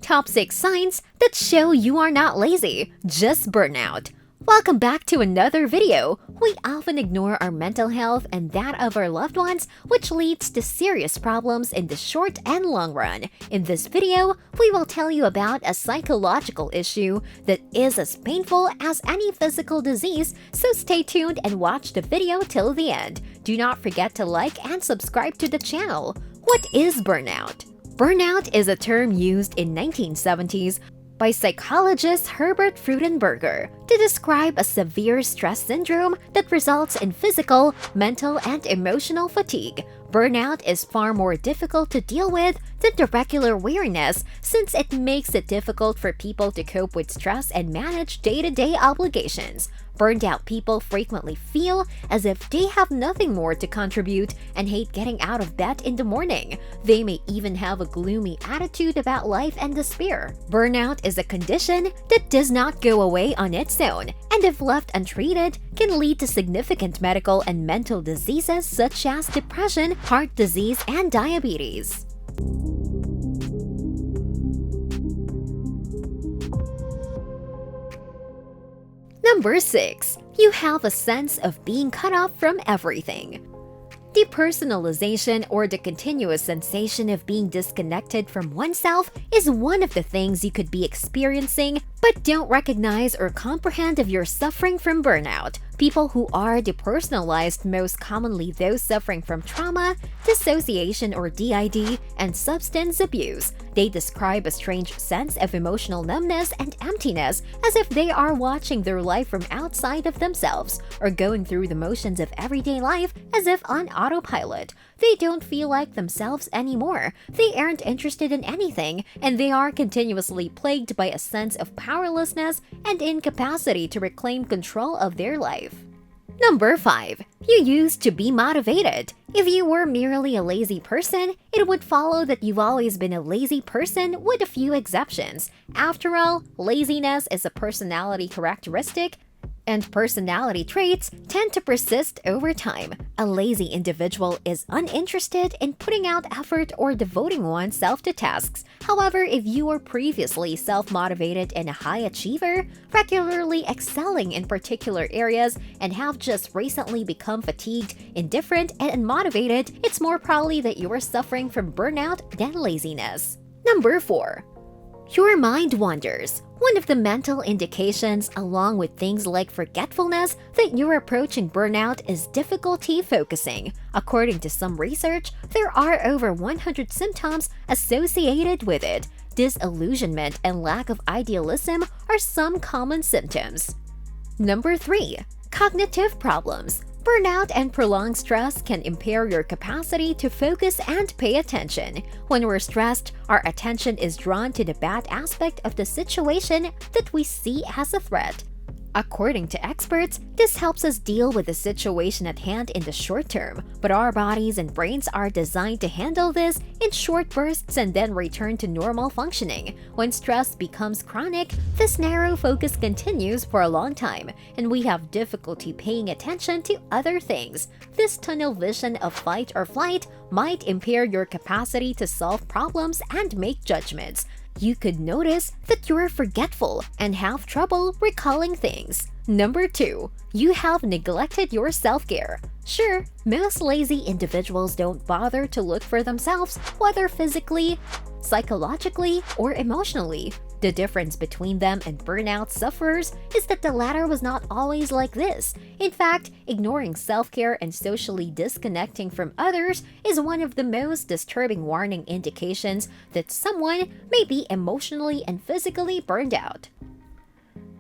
Top 6 signs that show you are not lazy, just burnout. Welcome back to another video. We often ignore our mental health and that of our loved ones, which leads to serious problems in the short and long run. In this video, we will tell you about a psychological issue that is as painful as any physical disease, so stay tuned and watch the video till the end. Do not forget to like and subscribe to the channel. What is burnout? Burnout is a term used in 1970s by psychologist Herbert Freudenberger to describe a severe stress syndrome that results in physical, mental, and emotional fatigue. Burnout is far more difficult to deal with than the regular weariness, since it makes it difficult for people to cope with stress and manage day-to-day obligations. Burned out people frequently feel as if they have nothing more to contribute and hate getting out of bed in the morning. They may even have a gloomy attitude about life and despair. Burnout is a condition that does not go away on its own, and if left untreated, can lead to significant medical and mental diseases such as depression, heart disease, and diabetes. Number 6. You have a sense of being cut off from everything. Depersonalization, or the continuous sensation of being disconnected from oneself, is one of the things you could be experiencing but don't recognize or comprehend if you're suffering from burnout. People who are depersonalized, most commonly those suffering from trauma, dissociation or DID, and substance abuse. They describe a strange sense of emotional numbness and emptiness, as if they are watching their life from outside of themselves, or going through the motions of everyday life as if on autopilot. They don't feel like themselves anymore, they aren't interested in anything, and they are continuously plagued by a sense of powerlessness and incapacity to reclaim control of their life. Number 5. You used to be motivated. If you were merely a lazy person, it would follow that you've always been a lazy person with a few exceptions. After all, laziness is a personality characteristic, and personality traits tend to persist over time. A lazy individual is uninterested in putting out effort or devoting oneself to tasks. However, if you were previously self-motivated and a high achiever, regularly excelling in particular areas, and have just recently become fatigued, indifferent, and unmotivated, it's more probably that you are suffering from burnout than laziness. Number 4. Your mind wanders. One of the mental indications, along with things like forgetfulness, that you're approaching burnout is difficulty focusing. According to some research, there are over 100 symptoms associated with it. Disillusionment and lack of idealism are some common symptoms. Number 3. Cognitive problems. Burnout and prolonged stress can impair your capacity to focus and pay attention. When we're stressed, our attention is drawn to the bad aspect of the situation that we see as a threat. According to experts, this helps us deal with the situation at hand in the short term, but our bodies and brains are designed to handle this in short bursts and then return to normal functioning. When stress becomes chronic, this narrow focus continues for a long time, and we have difficulty paying attention to other things. This tunnel vision of fight or flight might impair your capacity to solve problems and make judgments. You could notice that you're forgetful and have trouble recalling things. Number 2. You have neglected your self-care. Sure, most lazy individuals don't bother to look for themselves, whether physically, psychologically, or emotionally. The difference between them and burnout sufferers is that the latter was not always like this. In fact, ignoring self-care and socially disconnecting from others is one of the most disturbing warning indications that someone may be emotionally and physically burned out.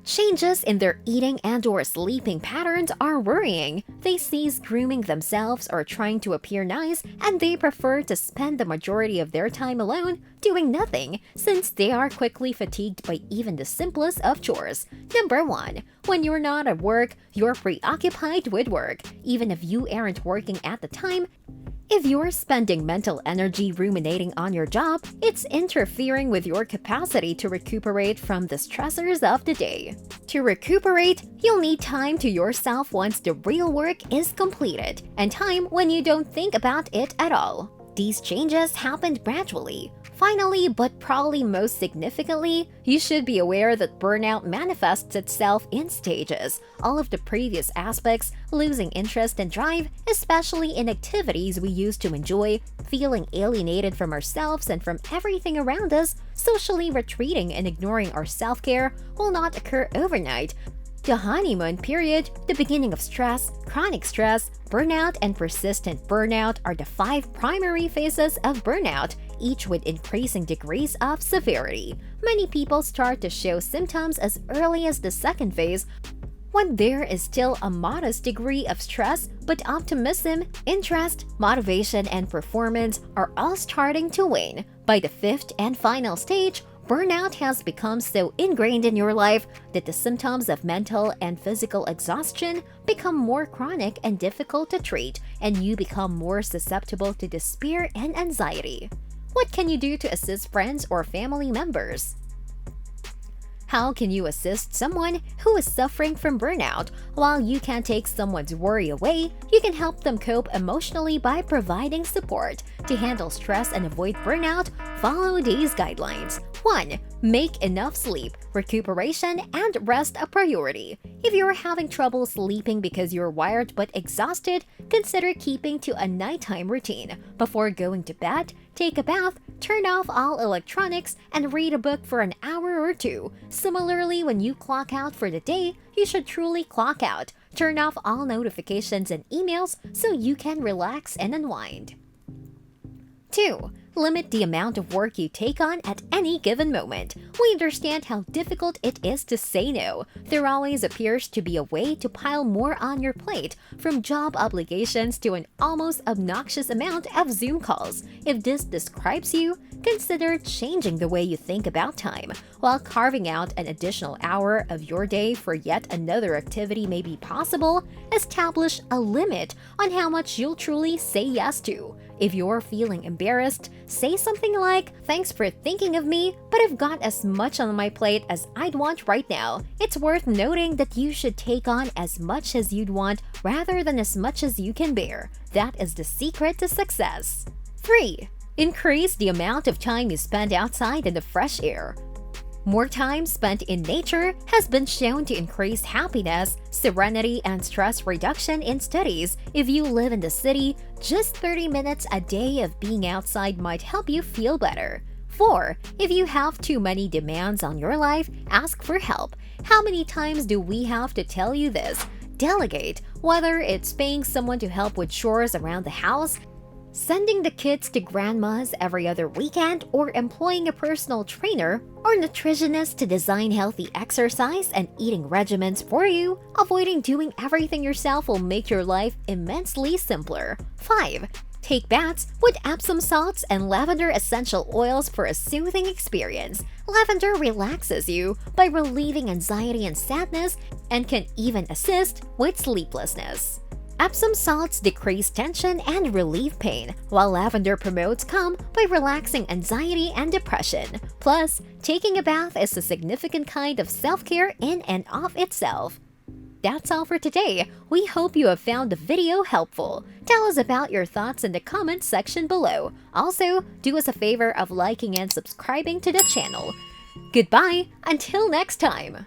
Changes in their eating and/or sleeping patterns are worrying. They cease grooming themselves or trying to appear nice, and they prefer to spend the majority of their time alone doing nothing, since they are quickly fatigued by even the simplest of chores. Number 1. When you're not at work, you're preoccupied with work. Even if you aren't working at the time, if you're spending mental energy ruminating on your job, it's interfering with your capacity to recuperate from the stressors of the day. To recuperate, you'll need time to yourself once the real work is completed, and time when you don't think about it at all. These changes happened gradually. Finally, but probably most significantly, you should be aware that burnout manifests itself in stages. All of the previous aspects, losing interest and drive, especially in activities we used to enjoy, feeling alienated from ourselves and from everything around us, socially retreating and ignoring our self-care, will not occur overnight. The honeymoon period, the beginning of stress, chronic stress, burnout, and persistent burnout are the 5 primary phases of burnout, each with increasing degrees of severity. Many people start to show symptoms as early as the second phase, when there is still a modest degree of stress, but optimism, interest, motivation, and performance are all starting to wane. By the 5th and final stage, burnout has become so ingrained in your life that the symptoms of mental and physical exhaustion become more chronic and difficult to treat, and you become more susceptible to despair and anxiety. What can you do to assist friends or family members? How can you assist someone who is suffering from burnout? While you can't take someone's worry away, you can help them cope emotionally by providing support. To handle stress and avoid burnout, follow these guidelines. 1. Make enough sleep, recuperation, and rest a priority. If you're having trouble sleeping because you're wired but exhausted, consider keeping to a nighttime routine. Before going to bed, take a bath, turn off all electronics, and read a book for an hour or 2. Similarly, when you clock out for the day, you should truly clock out. Turn off all notifications and emails so you can relax and unwind. 2. Limit the amount of work you take on at any given moment. We understand how difficult it is to say no. There always appears to be a way to pile more on your plate, from job obligations to an almost obnoxious amount of Zoom calls. If this describes you, consider changing the way you think about time. While carving out an additional hour of your day for yet another activity may be possible, establish a limit on how much you'll truly say yes to. If you're feeling embarrassed, say something like, "Thanks for thinking of me, but I've got as much on my plate as I'd want right now." It's worth noting that you should take on as much as you'd want rather than as much as you can bear. That is the secret to success. 3. Increase the amount of time you spend outside in the fresh air. More time spent in nature has been shown to increase happiness, serenity, and stress reduction in studies. If you live in the city, just 30 minutes a day of being outside might help you feel better. 4. If you have too many demands on your life, ask for help. How many times do we have to tell you this? Delegate, whether it's paying someone to help with chores around the house, sending the kids to grandma's every other weekend, or employing a personal trainer or nutritionist to design healthy exercise and eating regimens for you. Avoiding doing everything yourself will make your life immensely simpler. 5. Take baths with Epsom salts and lavender essential oils for a soothing experience. Lavender relaxes you by relieving anxiety and sadness and can even assist with sleeplessness. Epsom salts decrease tension and relieve pain, while lavender promotes calm by relaxing anxiety and depression. Plus, taking a bath is a significant kind of self-care in and of itself. That's all for today. We hope you have found the video helpful. Tell us about your thoughts in the comments section below. Also, do us a favor of liking and subscribing to the channel. Goodbye, until next time!